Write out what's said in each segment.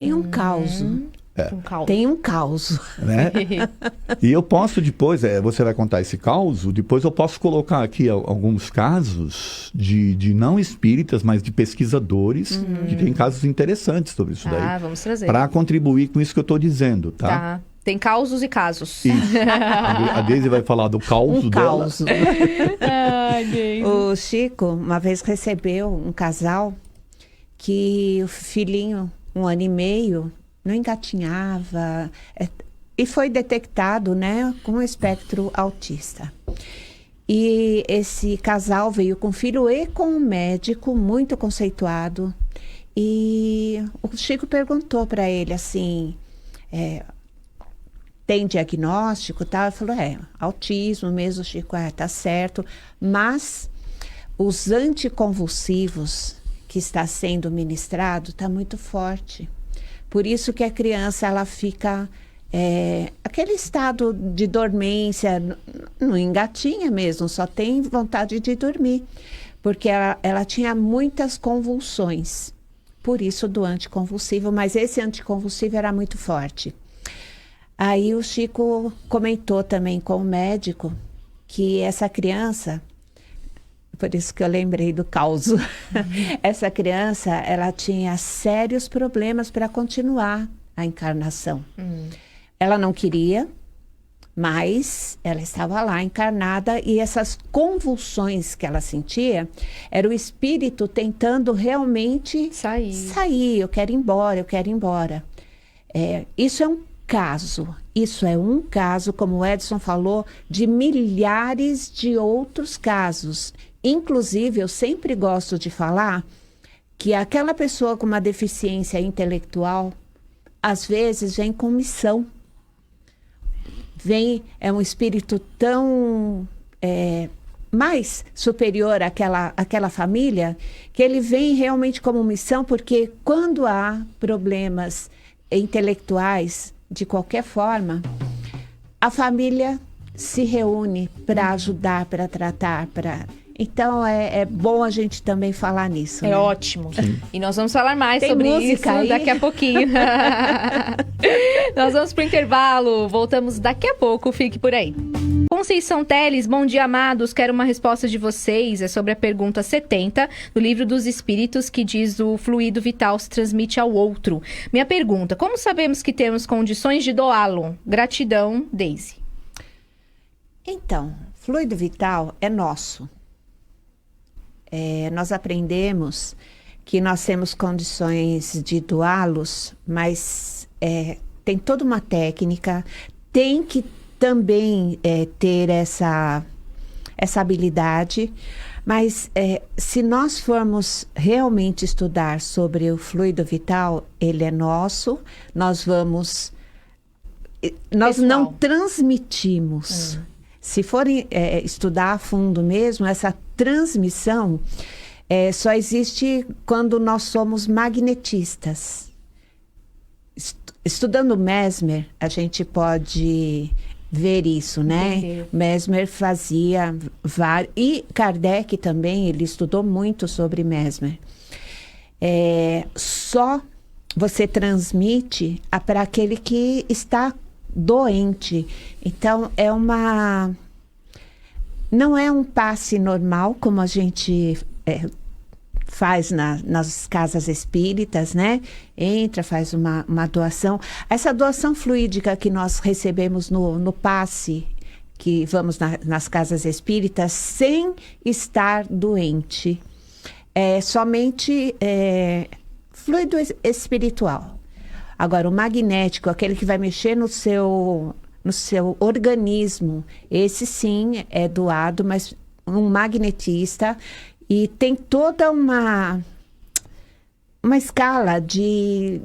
Tem um caos. Um caos. Tem um caos. Né? E eu posso depois, você vai contar esse caos, depois eu posso colocar aqui alguns casos de não espíritas, mas de pesquisadores, que tem casos interessantes sobre isso daí. Vamos trazer. Para contribuir com isso que eu estou dizendo, tá? Tá. Tem causos e casos. Isso. A Deise vai falar do caos dela. Caos. Ai, Deise. O Chico, uma vez recebeu um casal que o filhinho, 1 ano e meio, não engatinhava, e foi detectado, né, com espectro autista. E esse casal veio com o filho e com um médico muito conceituado. E o Chico perguntou para ele assim, tem diagnóstico, tal? Ele falou, autismo mesmo, Chico, tá certo. Mas os anticonvulsivos que está sendo ministrado está muito forte. Por isso que a criança, ela fica, aquele estado de dormência, não engatinha mesmo, só tem vontade de dormir. Porque ela tinha muitas convulsões, por isso do anticonvulsivo, mas esse anticonvulsivo era muito forte. Aí o Chico comentou também com o médico que essa criança, por isso que eu lembrei do caos, essa criança, ela tinha sérios problemas para continuar a encarnação. Ela não queria, mas ela estava lá encarnada e essas convulsões que ela sentia, era o espírito tentando realmente sair. Eu quero ir embora, eu quero ir embora. Isso é um caso, como o Edson falou, de milhares de outros casos. Inclusive, eu sempre gosto de falar que aquela pessoa com uma deficiência intelectual, às vezes vem com missão. É um espírito tão mais superior àquela família, que ele vem realmente como missão, porque quando há problemas intelectuais, de qualquer forma, a família se reúne para ajudar, para tratar, Então, é bom a gente também falar nisso. É, né? ótimo. Sim. E nós vamos falar mais Tem sobre música isso aí? daqui a pouquinho. Nós vamos pro intervalo. Voltamos daqui a pouco. Fique por aí. Conceição Teles, bom dia, amados. Quero uma resposta de vocês. É sobre a pergunta 70 do Livro dos Espíritos, que diz o fluido vital se transmite ao outro. Minha pergunta, como sabemos que temos condições de doá-lo? Gratidão, Deise. Então, fluido vital é nosso. Nós aprendemos que nós temos condições de doá-los, mas tem toda uma técnica, tem que também ter essa habilidade, mas se nós formos realmente estudar sobre o fluido vital, ele é nosso, nós não transmitimos. Se forem estudar a fundo mesmo, essa transmissão só existe quando nós somos magnetistas. Estudando Mesmer, a gente pode ver isso, né? Entendi. Mesmer fazia vários... E Kardec também, ele estudou muito sobre Mesmer. Só você transmite para aquele que está doente. Então, não é um passe normal, como a gente faz nas casas espíritas, né? Entra, faz uma doação. Essa doação fluídica que nós recebemos no passe, que vamos nas casas espíritas, sem estar doente. É somente fluido espiritual. Agora, o magnético, aquele que vai mexer no seu organismo, esse sim é doado, mas um magnetista, e tem toda uma escala de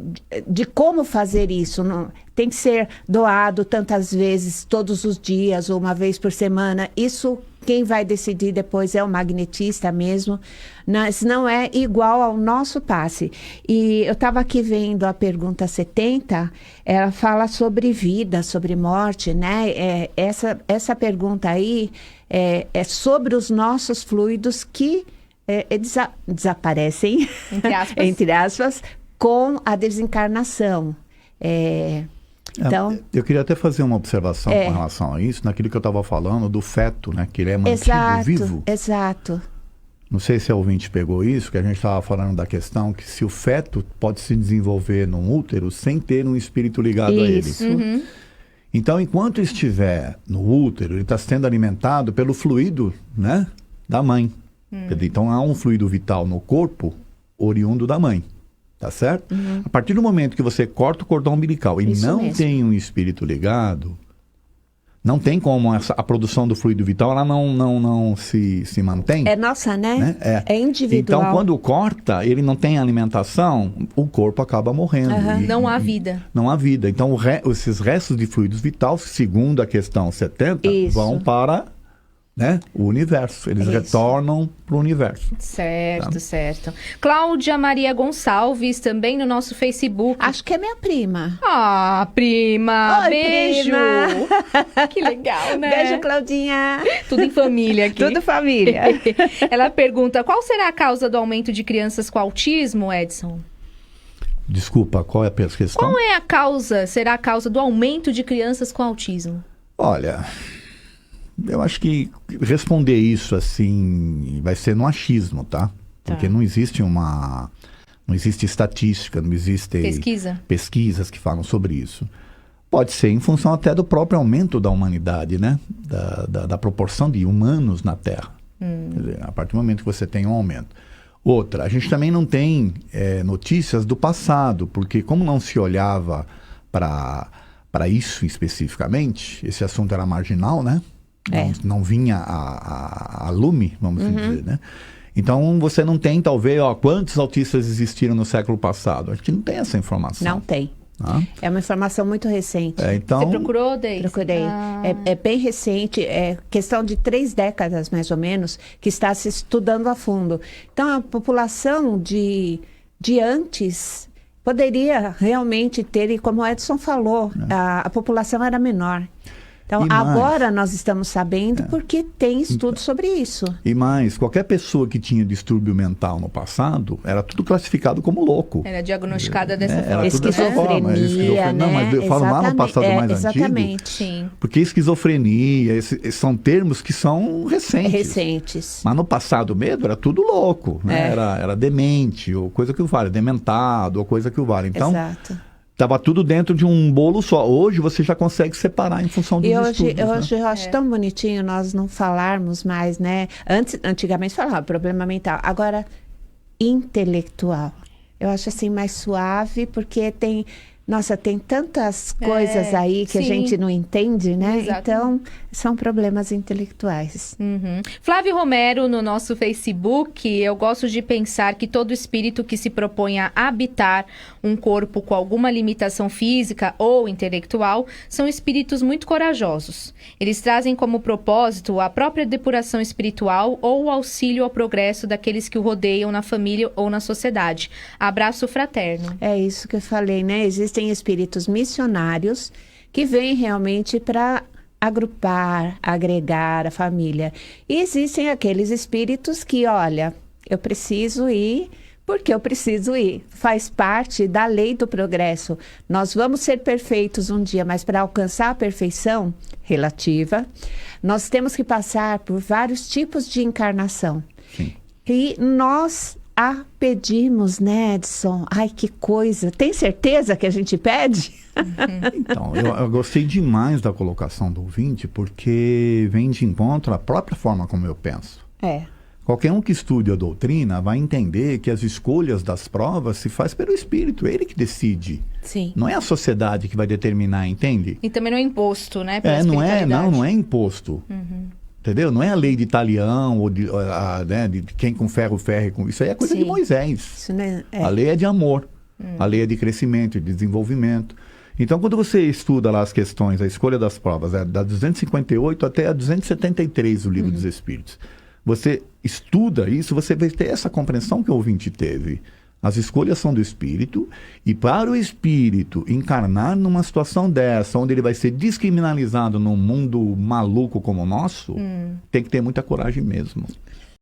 como fazer isso. Não, tem que ser doado tantas vezes, todos os dias, ou uma vez por semana. Isso quem vai decidir depois é o magnetista mesmo, mas não é igual ao nosso passe. E eu estava aqui vendo a pergunta 70, ela fala sobre vida, sobre morte, né? Essa pergunta aí é sobre os nossos fluidos que desaparecem, Entre aspas. entre aspas, com a desencarnação. Então, eu queria até fazer uma observação com relação a isso, naquilo que eu estava falando do feto, né? Que ele é mantido vivo. Exato. Não sei se a ouvinte pegou isso, que a gente estava falando da questão que se o feto pode se desenvolver num útero sem ter um espírito ligado a ele. Isso. Então, enquanto estiver no útero, ele está sendo alimentado pelo fluido, né, da mãe. Então, há um fluido vital no corpo oriundo da mãe. Tá certo? A partir do momento que você corta o cordão umbilical e Isso não mesmo. tem um espírito ligado, não tem como a produção do fluido vital, ela não se mantém. É nossa, né? Né? É individual. Então, quando corta, ele não tem alimentação, o corpo acaba morrendo. Não há vida. Não há vida. Então, esses restos de fluidos vitais, segundo a questão 70, Isso. vão para, né, o universo. Eles Isso. retornam para o universo. Certo, certo. Cláudia Maria Gonçalves, também no nosso Facebook. Acho que é minha prima. Ah, prima! Oi, beijo! prima. Que legal, né? Beijo, Claudinha. Tudo em família aqui. Tudo família. Ela pergunta, qual será a causa do aumento de crianças com autismo, Edson? Desculpa, qual é a questão? Qual é a causa, será a causa do aumento de crianças com autismo? Olha, eu acho que responder isso assim vai ser no achismo, tá? Porque não existe estatística, não existe pesquisas que falam sobre isso. Pode ser em função até do próprio aumento da humanidade, né? Da proporção de humanos na Terra. Quer dizer, a partir do momento que você tem um aumento. Outra, a gente também não tem notícias do passado, porque como não se olhava para isso especificamente, esse assunto era marginal, né? Não vinha a lume, vamos dizer, né? Então, você não tem, talvez, quantos autistas existiram no século passado? A gente não tem essa informação. Não tem. Tá? É uma informação muito recente. Então, Você procurou, Deise? Procurei. É bem recente, é questão de 3 décadas, mais ou menos, que está se estudando a fundo. Então, a população de antes poderia realmente ter, e como o Edson falou, a população era menor. Então, E mais? agora nós estamos sabendo porque tem estudo sobre isso. E mais, qualquer pessoa que tinha distúrbio mental no passado, era tudo classificado como louco. Era diagnosticada dessa Era forma. tudo dessa forma. Esquizofrenia, Não, mas eu falo lá no passado mais antigo. exatamente. Sim. Porque esquizofrenia, esses são termos que são recentes. Recentes. Mas no passado mesmo era tudo louco, né? Era demente, ou coisa que o vale, dementado, ou coisa que o vale. Então, Exato. estava tudo dentro de um bolo só. Hoje você já consegue separar em função dos E hoje, estudos. Né? hoje eu acho tão bonitinho nós não falarmos mais, né? Antigamente falava problema mental, agora intelectual. Eu acho assim mais suave, porque tem tantas coisas aí que a sim. gente não entende, né? Exatamente. Então, são problemas intelectuais. Flávio Romero, no nosso Facebook, eu gosto de pensar que todo espírito que se propõe a habitar um corpo com alguma limitação física ou intelectual são espíritos muito corajosos. Eles trazem como propósito a própria depuração espiritual ou o auxílio ao progresso daqueles que o rodeiam na família ou na sociedade. Abraço fraterno. É isso que eu falei, né? Existem espíritos missionários que vêm realmente para agrupar, agregar a família. E existem aqueles espíritos que, olha, eu preciso ir porque eu preciso ir. Faz parte da lei do progresso. Nós vamos ser perfeitos um dia, mas para alcançar a perfeição relativa, nós temos que passar por vários tipos de encarnação. Sim. E nós a pedimos, né, Edson? Ai, que coisa. Tem certeza que a gente pede? Então, eu gostei demais da colocação do ouvinte, porque vem de encontro à própria forma como eu penso. Qualquer um que estude a doutrina vai entender que as escolhas das provas se faz pelo espírito, ele que decide. Sim. Não é a sociedade que vai determinar, entende? E também não é imposto, né? pela Não espiritualidade. é imposto. Entendeu? Não é a lei de Italião ou né, de quem com ferro ferre com isso aí é coisa Sim. de Moisés. Isso, né? A lei é de amor, a lei é de crescimento, de desenvolvimento. Então, quando você estuda lá as questões, a escolha das provas, da 258 até a 273 do Livro dos Espíritos, você estuda isso, você vai ter essa compreensão que o ouvinte teve. As escolhas são do espírito, e para o espírito encarnar numa situação dessa, onde ele vai ser descriminalizado num mundo maluco como o nosso, tem que ter muita coragem mesmo.